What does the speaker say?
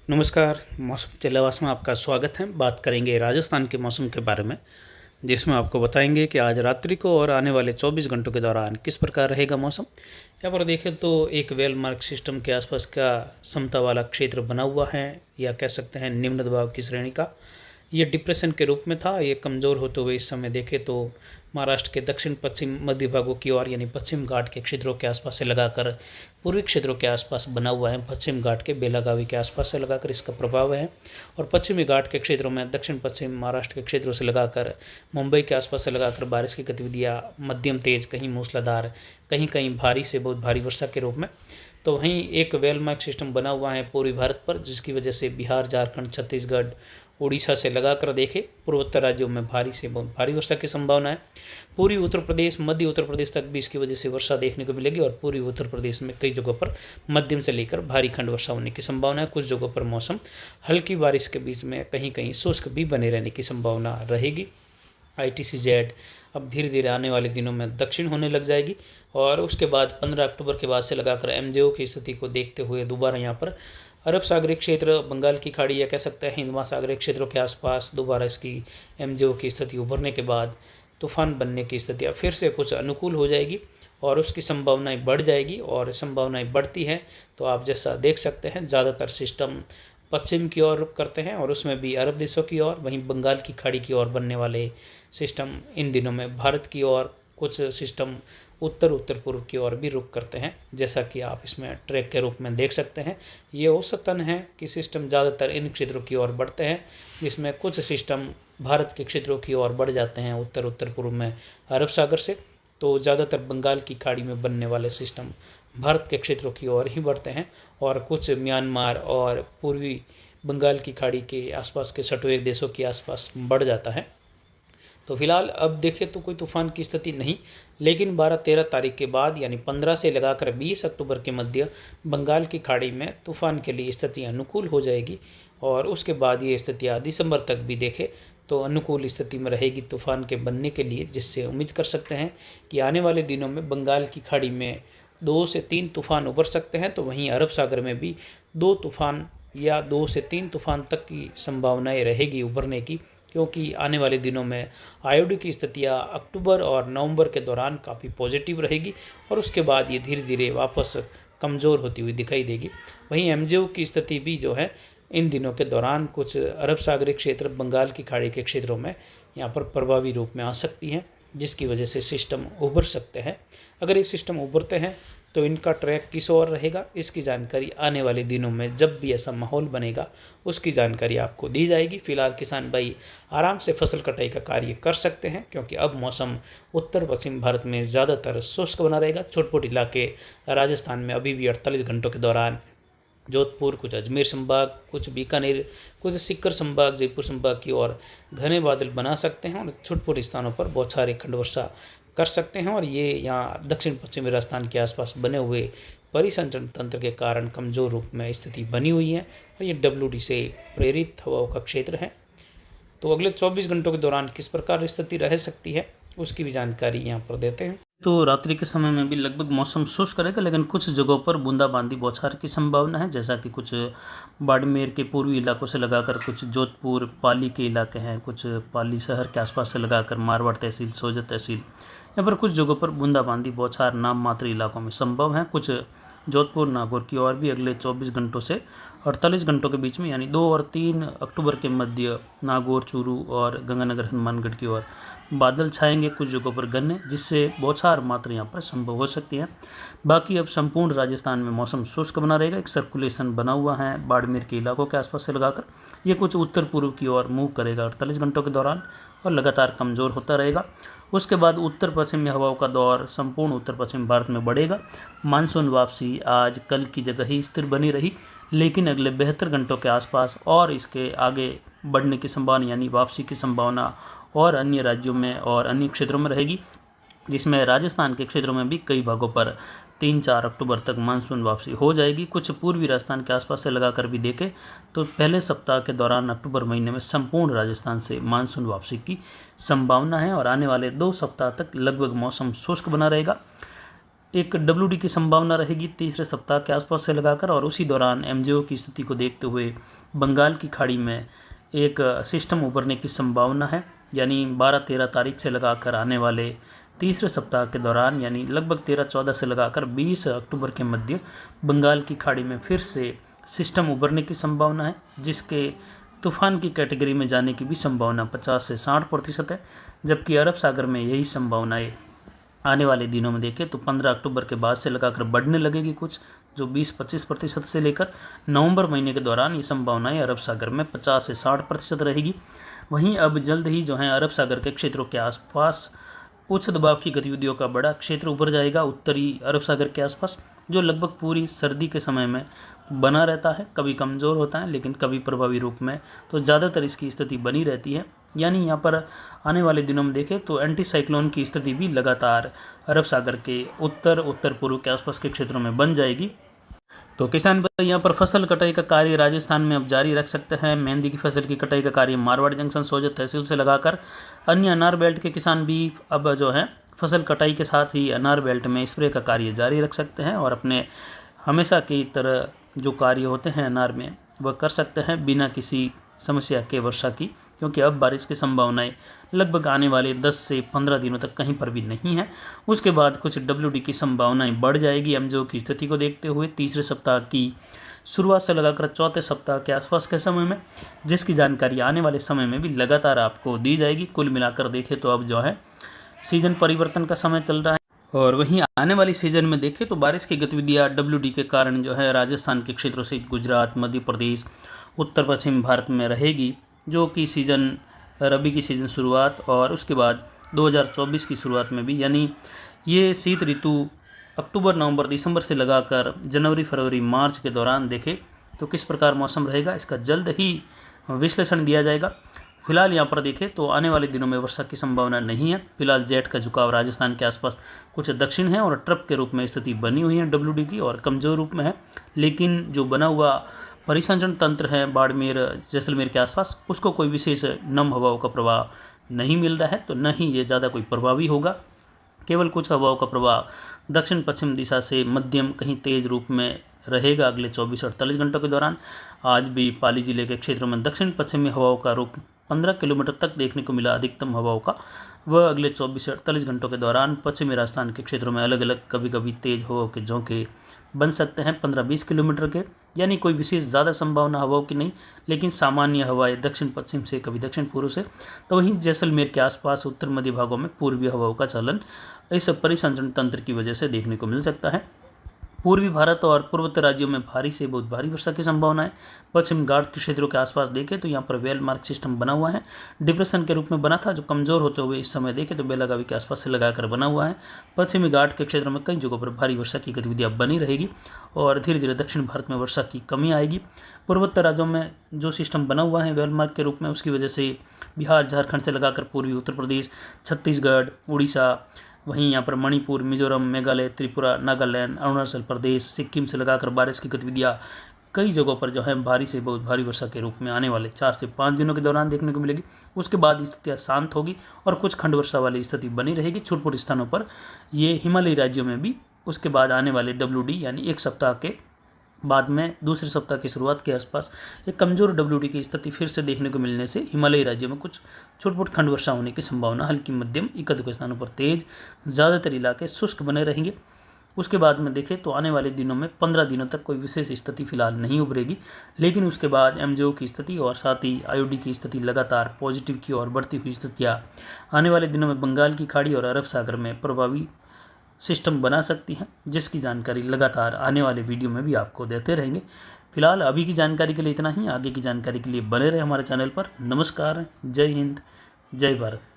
नमस्कार। मौसम चलेवास में आपका स्वागत है। बात करेंगे राजस्थान के मौसम के बारे में, जिसमें आपको बताएंगे कि आज रात्रि को और आने वाले 24 घंटों के दौरान किस प्रकार रहेगा मौसम। यहाँ पर देखें तो एक वेलमार्क सिस्टम के आसपास का समता वाला क्षेत्र बना हुआ है, या कह सकते हैं निम्न दबाव की श्रेणी का। ये डिप्रेशन के रूप में था, ये कमज़ोर होते हुए इस समय देखें तो महाराष्ट्र के दक्षिण पश्चिम मध्य भागों की ओर यानी पश्चिम घाट के क्षेत्रों के आसपास से लगाकर पूर्वी क्षेत्रों के आसपास बना हुआ है। पश्चिम घाट के बेलागावी के आसपास से लगाकर इसका प्रभाव है, और पश्चिमी घाट के क्षेत्रों में दक्षिण पश्चिम महाराष्ट्र के क्षेत्रों से लगाकर मुंबई के आसपास से लगाकर बारिश की गतिविधियाँ मध्यम तेज, कहीं मूसलाधार, कहीं कहीं भारी से बहुत भारी वर्षा के रूप में। तो वहीं एक वेलमार्क सिस्टम बना हुआ है पूर्वी भारत पर, जिसकी वजह से बिहार, झारखंड, छत्तीसगढ़, उड़ीसा से लगाकर देखें पूर्वोत्तर राज्यों में भारी से बहुत भारी वर्षा की संभावना है। पूर्वी उत्तर प्रदेश, मध्य उत्तर प्रदेश तक भी इसकी वजह से वर्षा देखने को मिलेगी, और पूर्वी उत्तर प्रदेश में कई जगहों पर मध्यम से लेकर भारी खंड वर्षा होने की संभावना है। कुछ जगहों पर मौसम हल्की बारिश के बीच में कहीं कहीं शुष्क भी बने रहने की संभावना रहेगी। ITCZ अब धीरे धीरे आने वाले दिनों में दक्षिण होने लग जाएगी, और उसके बाद 15 अक्टूबर के बाद से लगाकर MJO की स्थिति को देखते हुए दोबारा यहाँ पर अरब सागरीय क्षेत्र, बंगाल की खाड़ी, या कह सकते हैं हिंद महासागरीय क्षेत्रों के आसपास दोबारा इसकी MJO की स्थिति उभरने के बाद तूफान बनने की स्थितियाँ फिर से कुछ अनुकूल हो जाएगी, और उसकी संभावनाएं बढ़ जाएगी। और संभावनाएं बढ़ती हैं तो आप जैसा देख सकते हैं ज़्यादातर सिस्टम पश्चिम की ओर रुख करते हैं, और उसमें भी अरब देशों की ओर, वहीं बंगाल की खाड़ी की ओर बनने वाले सिस्टम इन दिनों में भारत की ओर, कुछ सिस्टम उत्तर उत्तर पूर्व की ओर भी रुख करते हैं, जैसा कि आप इसमें ट्रैक के रूप में देख सकते हैं। ये औसतन है कि सिस्टम ज़्यादातर इन क्षेत्रों की ओर बढ़ते हैं, जिसमें कुछ सिस्टम भारत के क्षेत्रों की ओर बढ़ जाते हैं उत्तर उत्तर पूर्व में अरब सागर से। तो ज़्यादातर बंगाल की खाड़ी में बनने वाले सिस्टम भारत के क्षेत्रों की ओर ही बढ़ते हैं, और कुछ म्यांमार और पूर्वी बंगाल की खाड़ी के आसपास के सटे देशों के आसपास बढ़ जाता है। तो फिलहाल अब देखें तो कोई तूफान की स्थिति नहीं, लेकिन 12-13 तारीख के बाद यानी 15 से लगाकर 20 अक्टूबर के मध्य बंगाल की खाड़ी में तूफान के लिए स्थिति अनुकूल हो जाएगी, और उसके बाद ये स्थितियाँ दिसंबर तक भी देखें तो अनुकूल स्थिति में रहेगी तूफान के बनने के लिए, जिससे उम्मीद कर सकते हैं कि आने वाले दिनों में बंगाल की खाड़ी में 2 से 3 तूफान उभर सकते हैं। तो वहीं अरब सागर में भी 2 तूफान या 2 से 3 तूफान तक की संभावनाएं रहेगी उभरने की, क्योंकि आने वाले दिनों में आयोडी की स्थितियाँ अक्टूबर और नवंबर के दौरान काफ़ी पॉजिटिव रहेगी, और उसके बाद ये धीरे धीरे वापस कमज़ोर होती हुई दिखाई देगी। वहीं MJO की स्थिति भी जो है इन दिनों के दौरान कुछ अरब सागरीय क्षेत्र, बंगाल की खाड़ी के क्षेत्रों में यहाँ पर प्रभावी रूप में आ सकती हैं, जिसकी वजह से सिस्टम उभर सकते हैं। अगर ये सिस्टम उभरते हैं तो इनका ट्रैक किस ओर रहेगा, इसकी जानकारी आने वाले दिनों में जब भी ऐसा माहौल बनेगा उसकी जानकारी आपको दी जाएगी। फिलहाल किसान भाई आराम से फसल कटाई का कार्य कर सकते हैं, क्योंकि अब मौसम उत्तर पश्चिम भारत में ज़्यादातर शुष्क बना रहेगा। छोटे छोटे इलाके राजस्थान में अभी भी 48 घंटों के दौरान जोधपुर, कुछ अजमेर संभाग, कुछ बीकानेर, कुछ सीकर संभाग, जयपुर संभाग की ओर घने बादल बना सकते हैं, और छोटे स्थानों पर बौछारें खंड वर्षा कर सकते हैं। और ये यहाँ दक्षिण पश्चिमी राजस्थान के आसपास बने हुए परिसंचरण तंत्र के कारण कमज़ोर रूप में स्थिति बनी हुई है, और ये WD से प्रेरित हवाओं का क्षेत्र है। तो अगले 24 घंटों के दौरान किस प्रकार स्थिति रह सकती है उसकी भी जानकारी यहाँ पर देते हैं। तो रात्रि के समय में भी लगभग मौसम शुष्क रहेगा, लेकिन कुछ जगहों पर बूंदाबांदी बौछार की संभावना है, जैसा कि कुछ बाड़मेर के पूर्वी इलाकों से लगाकर कुछ जोधपुर, पाली के इलाके हैं, कुछ पाली शहर के आसपास से लगाकर मारवाड़ तहसील, सोजत तहसील, यहाँ पर कुछ जगहों पर बूंदाबांदी बौछार नाम मात्र इलाकों में संभव है। कुछ जोधपुर, नागौर की ओर भी अगले 24 घंटों से 48 घंटों के बीच में यानी 2 और 3 अक्टूबर के मध्य नागौर, चूरू और गंगानगर, हनुमानगढ़ की ओर बादल छाएंगे, कुछ जगहों पर घने, जिससे बौछार मात्र यहाँ पर संभव हो सकती है। बाकी अब संपूर्ण राजस्थान में मौसम शुष्क बना रहेगा। एक सर्कुलेशन बना हुआ है बाड़मेर के इलाकों के आसपास से लगाकर, ये कुछ उत्तर पूर्व की ओर मूव करेगा 48 घंटों के दौरान, और लगातार कमज़ोर होता रहेगा। उसके बाद उत्तर पश्चिमी हवाओं का दौर संपूर्ण उत्तर पश्चिम भारत में बढ़ेगा। मानसून वापसी आज कल की जगह ही स्थिर बनी रही, लेकिन अगले 72 घंटों के आसपास और इसके आगे बढ़ने की संभावना यानी वापसी की संभावना और अन्य राज्यों में और अन्य क्षेत्रों में रहेगी, जिसमें राजस्थान के क्षेत्रों में भी कई भागों पर 3-4 अक्टूबर तक मानसून वापसी हो जाएगी। कुछ पूर्वी राजस्थान के आसपास से लगाकर भी देखें तो पहले सप्ताह के दौरान अक्टूबर महीने में संपूर्ण राजस्थान से मानसून वापसी की संभावना है, और आने वाले 2 सप्ताह तक लगभग मौसम शुष्क बना रहेगा। एक WD की संभावना रहेगी तीसरे सप्ताह के आसपास से लगाकर, और उसी दौरान MJO की स्थिति को देखते हुए बंगाल की खाड़ी में एक सिस्टम उभरने की संभावना है। यानी 12-13 तारीख से लगाकर आने वाले तीसरे सप्ताह के दौरान, यानी लगभग 13-14 से लगाकर 20 अक्टूबर के मध्य बंगाल की खाड़ी में फिर से सिस्टम उभरने की संभावना है, जिसके तूफान की कैटेगरी में जाने की भी संभावना 50 से 60% है। जबकि अरब सागर में यही संभावनाएं आने वाले दिनों में देखें तो 15 अक्टूबर के बाद से लगाकर बढ़ने लगेगी कुछ, जो 20-25% से लेकर नवंबर महीने के दौरान ये संभावनाएं अरब सागर में 50 से 60% रहेगी। वहीं अब जल्द ही जो है अरब सागर के क्षेत्रों के आसपास उच्च दबाव की गतिविधियों का बड़ा क्षेत्र उभर जाएगा उत्तरी अरब सागर के आसपास, जो लगभग पूरी सर्दी के समय में बना रहता है। कभी कमज़ोर होता है लेकिन कभी प्रभावी रूप में, तो ज़्यादातर इसकी स्थिति बनी रहती है। यानी यहाँ पर आने वाले दिनों में देखें तो एंटी साइक्लोन की स्थिति भी लगातार अरब सागर के उत्तर पूर्व के आसपास के क्षेत्रों में बन जाएगी। तो किसान भाई यहाँ पर फसल कटाई का कार्य राजस्थान में अब जारी रख सकते हैं। मेहंदी की फसल की कटाई का कार्य मारवाड़ जंक्शन सोजत तहसील से लगाकर अन्य अनार बेल्ट के किसान भी अब जो है फसल कटाई के साथ ही अनार बेल्ट में स्प्रे का कार्य जारी रख सकते हैं और अपने हमेशा की तरह जो कार्य होते हैं अनार में वह कर सकते हैं बिना किसी समस्या के वर्षा की, क्योंकि अब बारिश की संभावनाएं लगभग आने वाले 10 से 15 दिनों तक कहीं पर भी नहीं है। उसके बाद कुछ WD की संभावनाएं बढ़ जाएगी MJO की स्थिति को देखते हुए तीसरे सप्ताह की शुरुआत से लगाकर चौथे सप्ताह के आसपास के समय में, जिसकी जानकारी आने वाले समय में भी लगातार आपको दी जाएगी। कुल मिलाकर देखें तो अब जो है सीजन परिवर्तन का समय चल रहा है, और वहीं आने वाली सीजन में देखें तो बारिश की गतिविधियाँ WD के कारण जो है राजस्थान के क्षेत्रों से गुजरात, मध्य प्रदेश, उत्तर पश्चिम भारत में रहेगी, जो कि सीज़न रबी की सीज़न शुरुआत और उसके बाद 2024 की शुरुआत में भी, यानी ये शीत ऋतु अक्टूबर, नवंबर, दिसंबर से लगाकर जनवरी, फरवरी, मार्च के दौरान देखें तो किस प्रकार मौसम रहेगा, इसका जल्द ही विश्लेषण दिया जाएगा। फिलहाल यहाँ पर देखें तो आने वाले दिनों में वर्षा की संभावना नहीं है। फिलहाल जेट का झुकाव राजस्थान के आसपास कुछ दक्षिण है और ट्रप के रूप में स्थिति बनी हुई है WD की, और कमज़ोर रूप में है। लेकिन जो बना हुआ परिसंचरण तंत्र है बाड़मेर, जैसलमेर के आसपास, उसको कोई विशेष नम हवाओं का प्रभाव नहीं मिल रहा है, तो न ही ये ज़्यादा कोई प्रभावी होगा। केवल कुछ हवाओं का प्रभाव दक्षिण पश्चिम दिशा से मध्यम, कहीं तेज रूप में रहेगा अगले 24-48 घंटों के दौरान। आज भी पाली जिले के क्षेत्रों में दक्षिण पश्चिमी हवाओं का रुख 15 किलोमीटर तक देखने को मिला अधिकतम हवाओं का। वह अगले 24-48 घंटों के दौरान पश्चिमी राजस्थान के क्षेत्रों में अलग अलग कभी कभी तेज हवाओं के झोंके बन सकते हैं 15-20 किलोमीटर के, यानी कोई विशेष ज़्यादा संभावना हवाओं की नहीं, लेकिन सामान्य हवाएं दक्षिण पश्चिम से, कभी दक्षिण पूर्व से। तो वहीं जैसलमेर के आसपास उत्तर मध्य भागों में पूर्वी हवाओं का चलन इस परिसंचरण तंत्र की वजह से देखने को मिल सकता है। पूर्वी भारत और पूर्वोत्तर राज्यों में भारी से बहुत भारी वर्षा की संभावना है। पश्चिम घाट के क्षेत्रों के आसपास देखें तो यहाँ पर वेल मार्क सिस्टम बना हुआ है, डिप्रेशन के रूप में बना था, जो कमज़ोर होते हुए इस समय देखें तो बेलागावी के आसपास से लगाकर बना हुआ है। पश्चिमी घाट के क्षेत्रों में कई जगहों पर भारी वर्षा की गतिविधियाँ बनी रहेगी और धीरे धीरे दक्षिण भारत में वर्षा की कमी आएगी। पूर्वोत्तर राज्यों में जो सिस्टम बना हुआ है वेल मार्क के रूप में, उसकी वजह से बिहार, झारखंड से लगाकर पूर्वी उत्तर प्रदेश, छत्तीसगढ़, उड़ीसा, वहीं यहाँ पर मणिपुर, मिजोरम, मेघालय, त्रिपुरा, नागालैंड, अरुणाचल प्रदेश, सिक्किम से लगाकर बारिश की गतिविधियाँ कई जगहों पर जो है भारी से बहुत भारी वर्षा के रूप में आने वाले 4 से 5 दिनों के दौरान देखने को मिलेगी। उसके बाद स्थितियाँ शांत होगी और कुछ खंड वर्षा वाली स्थिति बनी रहेगी छुटपुट स्थानों पर, ये हिमालयी राज्यों में भी। उसके बाद आने वाले WD यानी एक सप्ताह के बाद में दूसरे सप्ताह की शुरुआत के आसपास एक कमज़ोर WD की स्थिति फिर से देखने को मिलने से हिमालयी राज्यों में कुछ छुटपुट खंड वर्षा होने की संभावना हल्की मध्यम, एक-दो स्थानों पर तेज, ज़्यादातर इलाके शुष्क बने रहेंगे। उसके बाद में देखें तो आने वाले दिनों में 15 दिनों तक कोई विशेष स्थिति फिलहाल नहीं उभरेगी, लेकिन उसके बाद MJO की स्थिति और साथ ही IOD की स्थिति लगातार पॉजिटिव की ओर बढ़ती हुई स्थितियाँ आने वाले दिनों में बंगाल की खाड़ी और अरब सागर में प्रभावी सिस्टम बना सकती हैं, जिसकी जानकारी लगातार आने वाले वीडियो में भी आपको देते रहेंगे। फिलहाल अभी की जानकारी के लिए इतना ही। आगे की जानकारी के लिए बने रहे हमारे चैनल पर। नमस्कार, जय हिंद, जय भारत।